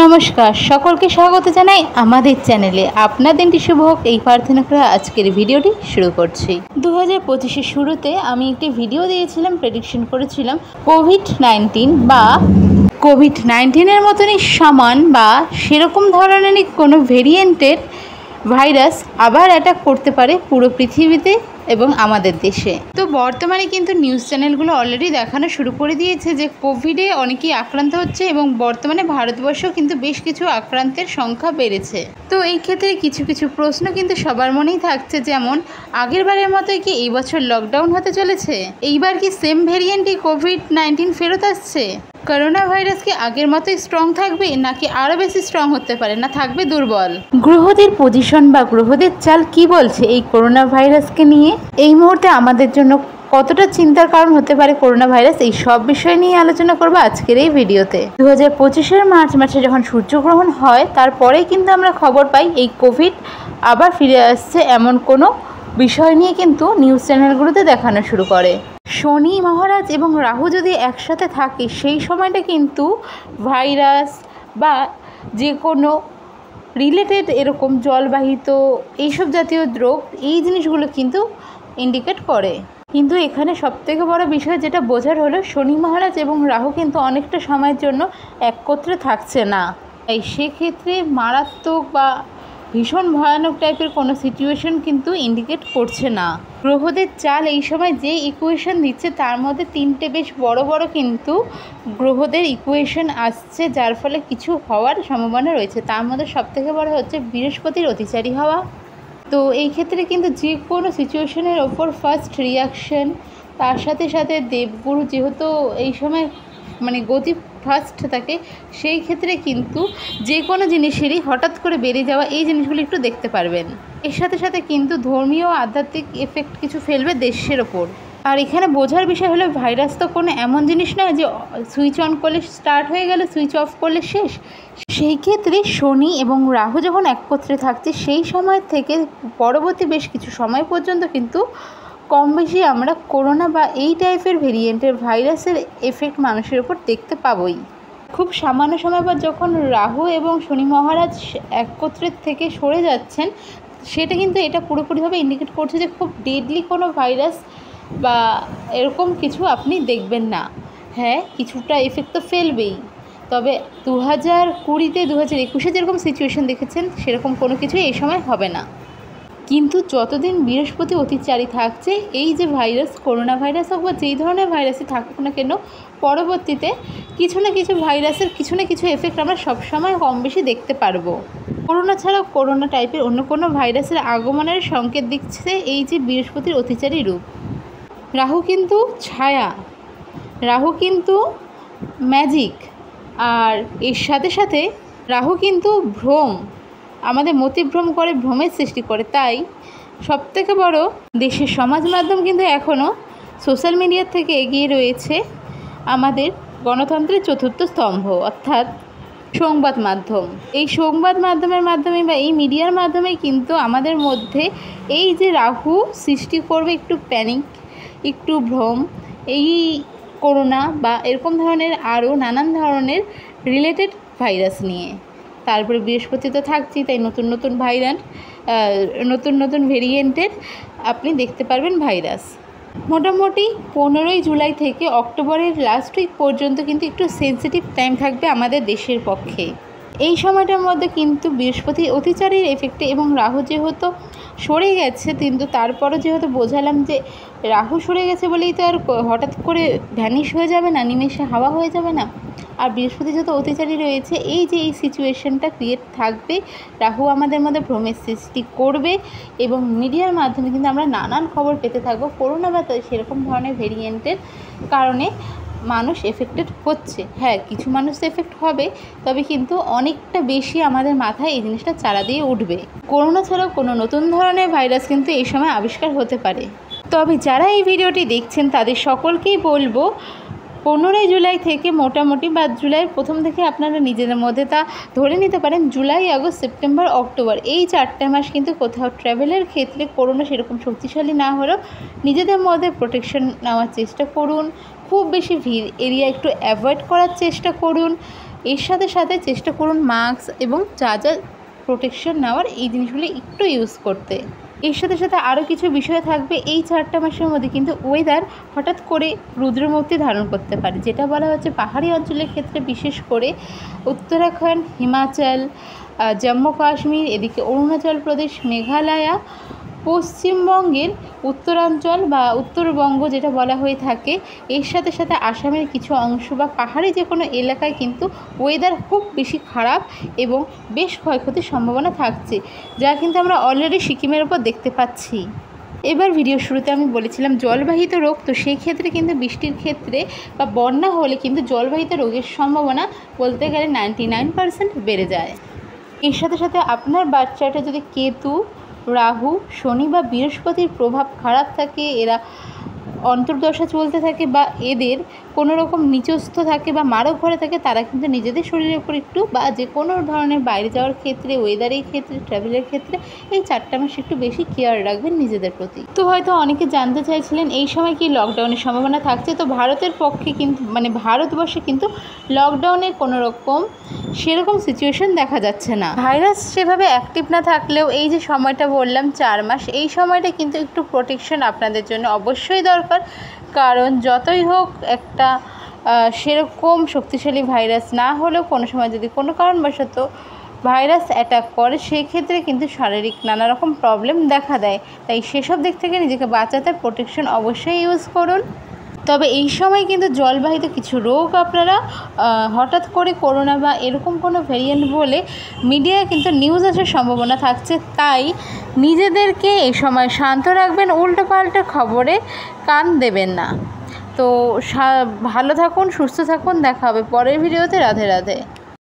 নমস্কার, সকলকে স্বাগত জানাই আমাদের চ্যানেলে। আপনার দিনটি শুভ হোক এই প্রার্থনা করে আজকের ভিডিওটি শুরু করছি। 2025-এর শুরুতে আমি একটি ভিডিও দিয়েছিলাম, প্রেডিকশন করেছিলাম কোভিড-19 মতনই সমান বা সেরকম ধরনেরই কোনো ভেরিয়েন্টের ভাইরাস আবার অ্যাটাক করতে পারে পুরো পৃথিবীতে এবং আমাদের দেশে। তো বর্তমানে কিন্তু নিউজ চ্যানেলগুলো অলরেডি দেখানো শুরু করে দিয়েছে যে কোভিডে অনেকেই আক্রান্ত হচ্ছে এবং বর্তমানে ভারতবর্ষেও কিন্তু বেশ কিছু আক্রান্তের সংখ্যা বেড়েছে। তো এই ক্ষেত্রে কিছু কিছু প্রশ্ন কিন্তু সবার মনেই থাকছে, যেমন আগের বারের মতোই কি এই বছর লকডাউন হতে চলেছে? এইবার কি সেম ভেরিয়েন্টই কোভিড-19 ফেরত আসছে? করোনা ভাইরাস কি আগের মতোই স্ট্রং থাকবে, নাকি আরও বেশি স্ট্রং হতে পারে, না থাকবে দুর্বল? গ্রহদের পজিশন বা গ্রহদের চাল কি বলছে এই করোনা ভাইরাসকে নিয়ে? এই মুহূর্তে আমাদের জন্য কতটা চিন্তার কারণ হতে পারে করোনা ভাইরাস, এই সব বিষয় নিয়ে আলোচনা করবো আজকের এই ভিডিওতে। 2025-এর মার্চ মাসে যখন সূর্যগ্রহণ হয় তারপরেই কিন্তু আমরা খবর পাই এই কোভিড আবার ফিরে আসছে, এমন কোনো বিষয় নিয়ে কিন্তু নিউজ চ্যানেলগুলোতে দেখানো শুরু করে। শনি মহারাজ এবং রাহু যদি একসাথে থাকে সেই সময়টা কিন্তু ভাইরাস বা যে কোনো রিলেটেড এরকম জলবাহিত এইসব জাতীয় রোগ, এই জিনিসগুলো কিন্তু ইন্ডিকেট করে। কিন্তু এখানে সবথেকে বড় বিষয় যেটা বোঝার হলো, শনি মহারাজ এবং রাহু কিন্তু অনেকটা সময়ের জন্য একত্রে থাকছে না। তাই সেক্ষেত্রে মারাত্মক বা ভীষণ ভয়ানক টাইপের কোনো সিচুয়েশন কিন্তু ইন্ডিকেট করছে না। গ্রহদের চাল এই সময় যে ইকুয়েশন দিচ্ছে তার মধ্যে তিনটে বেশ বড় বড় কিন্তু গ্রহদের ইকুয়েশন আসছে, যার ফলে কিছু হওয়ার সম্ভাবনা রয়েছে। তার মধ্যে সবথেকে বড় হচ্ছে বৃহস্পতির অতিচারী হওয়া। তো এই ক্ষেত্রে কিন্তু যে কোনো সিচুয়েশনের ওপর ফার্স্ট রিয়াকশন, তার সাথে সাথে দেবগুরু যেহেতু এই সময় গতি ফার্স্ট থাকে, সেই ক্ষেত্রে কিন্তু যে কোনো জিনিসেরই হঠাৎ করে বেড়ে যাওয়া, এই জিনিসগুলো একটু দেখতে পারবেন। এর সাথে সাথে কিন্তু ধর্মীয় আধ্যাত্মিক এফেক্ট কিছু ফেলবে দেশের ওপর। আর এখানে বোঝার বিষয় হলো, ভাইরাস তো কোনো এমন জিনিস নয় যে সুইচ অন করলে স্টার্ট হয়ে গেল, সুইচ অফ করলে শেষ। সেই ক্ষেত্রে শনি এবং রাহু যখন একত্রে থাকছে সেই সময় থেকে পরবর্তী বেশ কিছু সময় পর্যন্ত কিন্তু কম বেশি আমরা করোনা বা এই টাইপের ভেরিয়েন্টের ভাইরাসের এফেক্ট মানুষের ওপর দেখতে পাবোই। খুব সামান্য সময় পর যখন রাহু এবং শনি মহারাজ একত্রের থেকে সরে যাচ্ছেন, সেটা কিন্তু এটা পুরোপুরিভাবে ইন্ডিকেট করছে যে খুব ডেডলি কোনো ভাইরাস বা এরকম কিছু আপনি দেখবেন না। হ্যাঁ, কিছুটা এফেক্ট তো ফেলবেই, তবে 2020-তে 2021-এ যেরকম সিচুয়েশন দেখেছেন সেরকম কোনো কিছু এই সময় হবে না। কিন্তু যতদিন বৃহস্পতি অতিচারী থাকছে, এই যে ভাইরাস, করোনা ভাইরাস হোক বা যেই ধরনের ভাইরাসই থাকুক না কেন, পরবর্তীতে কিছু না কিছু ভাইরাসের কিছু না কিছু এফেক্ট আমরা সবসময় কম বেশি দেখতে পারবো। করোনা ছাড়াও করোনা টাইপের অন্য কোনো ভাইরাসের আগমনের সংকেত দিচ্ছে এই যে বৃহস্পতির অতিচারী রূপ। রাহু কিন্তু ছায়া, রাহু কিন্তু ম্যাজিক, আর এর সাথে সাথে রাহু কিন্তু ভ্রম, আমাদের মতিভ্রম করে, ভ্রমের সৃষ্টি করে। তাই সবথেকে বড় দেশের সমাজ মাধ্যম কিন্তু এখনও সোশ্যাল মিডিয়ার থেকে এগিয়ে রয়েছে আমাদের গণতন্ত্রের চতুর্থ স্তম্ভ, অর্থাৎ সংবাদ মাধ্যম। এই সংবাদ মাধ্যমের মাধ্যমে বা এই মিডিয়ার মাধ্যমেই কিন্তু আমাদের মধ্যে এই যে রাহু সৃষ্টি করবে একটু প্যানিক, একটু ভ্রম, এই করোনা বা এরকম ধরনের আরও নানান ধরনের রিলেটেড ভাইরাস নিয়ে। তারপরে বৃহস্পতি তো থাকছেই, তাই নতুন নতুন নতুন ভেরিয়েন্টের আপনি দেখতে পারবেন ভাইরাস। মোটামুটি 15ই জুলাই থেকে অক্টোবরের লাস্ট উইক পর্যন্ত কিন্তু একটু সেন্সিটিভ টাইম থাকবে আমাদের দেশের পক্ষে। এই সময়টার মধ্যে কিন্তু বৃহস্পতি অতিচারীর এফেক্টে এবং রাহু যেহেতু সরে গেছে, কিন্তু তারপরও যেহেতু বোঝালাম যে রাহু সরে গেছে বলেই তো আর হঠাৎ করে ভ্যানিশ হয়ে যাবে না, নিমেষে হাওয়া হয়ে যাবে না। আর বৃহস্পতি যেহেতু অতিচারী রয়েছে, এই যে এই সিচুয়েশনটা ক্রিয়েট থাকবে, রাহু আমাদের মধ্যে ভ্রমের সৃষ্টি করবে এবং মিডিয়ার মাধ্যমে কিন্তু আমরা নানান খবর পেতে থাকবো করোনা বা সেরকম ধরনের ভেরিয়েন্টের কারণে মানুষ এফেক্টেড হচ্ছে। হ্যাঁ, কিছু মানুষ এফেক্ট হবে, তবে কিন্তু অনেকটা বেশি আমাদের মাথায় এই জিনিসটা চারা দিয়ে উঠবে। করোনা ছাড়াও কোনো নতুন ধরনের ভাইরাস কিন্তু এই সময় আবিষ্কার হতে পারে। তবে যারা এই ভিডিওটি দেখছেন তাদের সকলকেই বলবো, 15ই জুলাই থেকে মোটামুটি বা জুলাইয়ের প্রথম থেকে আপনারা নিজেদের মধ্যে তা ধরে নিতে পারেন, জুলাই, আগস্ট, সেপ্টেম্বর, অক্টোবর এই 4টে মাস কিন্তু কোথাও ট্রাভেলের ক্ষেত্রে করোনা সেরকম শক্তিশালী না হলেও নিজেদের মধ্যে প্রোটেকশন নেওয়ার চেষ্টা করুন। খুব বেশি ভিড় এরিয়া একটু অ্যাভয়েড করার চেষ্টা করুন। এর সাথে সাথে চেষ্টা করুন মাস্ক এবং যা যা প্রোটেকশন নেওয়ার এই জিনিসগুলো একটু ইউজ করতে। এর সাথে সাথে আরও কিছু বিষয় থাকবে। এই 4টা মাসের মধ্যে কিন্তু ওয়েদার হঠাৎ করে রুদ্রমূর্তি ধারণ করতে পারে, যেটা বলা হচ্ছে পাহাড়ি অঞ্চলের ক্ষেত্রে, বিশেষ করে উত্তরাখণ্ড, হিমাচল, জম্মু কাশ্মীর, এদিকে অরুণাচল প্রদেশ, মেঘালয়া, পশ্চিমবঙ্গের উত্তরাঞ্চল বা উত্তরবঙ্গ যেটা বলা হয়ে থাকে, এর সাথে সাথে আসামের কিছু অংশ বা পাহাড়ি যে কোনো এলাকায় কিন্তু ওয়েদার খুব বেশি খারাপ এবং বেশ ক্ষয়ক্ষতির সম্ভাবনা থাকছে, যা কিন্তু আমরা অলরেডি সিকিমের ওপর দেখতে পাচ্ছি। এবার ভিডিও শুরুতে আমি বলেছিলাম জলবাহিত রোগ, তো সেই ক্ষেত্রে কিন্তু বৃষ্টির ক্ষেত্রে বা বন্যা হলে কিন্তু জলবাহিত রোগের সম্ভাবনা বলতে গেলে 99% বেড়ে যায়। এর সাথে সাথে আপনার বাচ্চাটা যদি কেতু, রাহু, শনি বা বৃহস্পতির প্রভাব খারাপ থাকে, এরা অন্তর্দশা চলতে থাকে বা এদের কোনো রকম নিচস্থ থাকে বা মারক ঘরে থাকে, তারা কিন্তু নিজেদের শরীরের উপর একটু বা যে কোনো ধরনের বাইরে যাওয়ার ক্ষেত্রে, ওয়েদারের ক্ষেত্রে, ট্রাভেলের ক্ষেত্রে এই 4টা মাস একটু বেশি কেয়ার রাখবেন নিজেদের প্রতি। তো হয়তো অনেকে জানতে চাইছিলেন এই সময় কি লকডাউনের সম্ভাবনা থাকছে। তো ভারতের পক্ষে কিন্তু ভারতবর্ষে কিন্তু লকডাউনের কোনো রকম সেরকম সিচুয়েশন দেখা যাচ্ছে না। ভাইরাস সেভাবে অ্যাক্টিভ না থাকলেও এই যে সময়টা বললাম 4 মাস, এই সময়টা কিন্তু একটু প্রোটেকশন আপনাদের জন্য অবশ্যই দরকার। কারণ যতই হোক একটা সেরকম শক্তিশালী ভাইরাস না হলেও কোনো সময় যদি কোনো কারণবশত ভাইরাস অ্যাটাক করে, সেক্ষেত্রে কিন্তু শারীরিক নানা রকম প্রবলেম দেখা দেয়। তাই সেসব দিক থেকে নিজেকে বাঁচাতে প্রোটেকশন অবশ্যই ইউজ করুন। তবে এই সময় কিন্তু জলবাহিত কিছু রোগ আপনারা হঠাৎ করে করোনা বা এরকম কোনো ভ্যারিয়েন্ট বলে মিডিয়ায় কিন্তু নিউজ আসার সম্ভাবনা থাকছে, তাই নিজেদেরকে এই সময় শান্ত রাখবেন, উল্টোপাল্টা খবরে কান দেবেন না। তো ভালো থাকুন, সুস্থ থাকুন, দেখা হবে পরের ভিডিওতে। রাধে রাধে।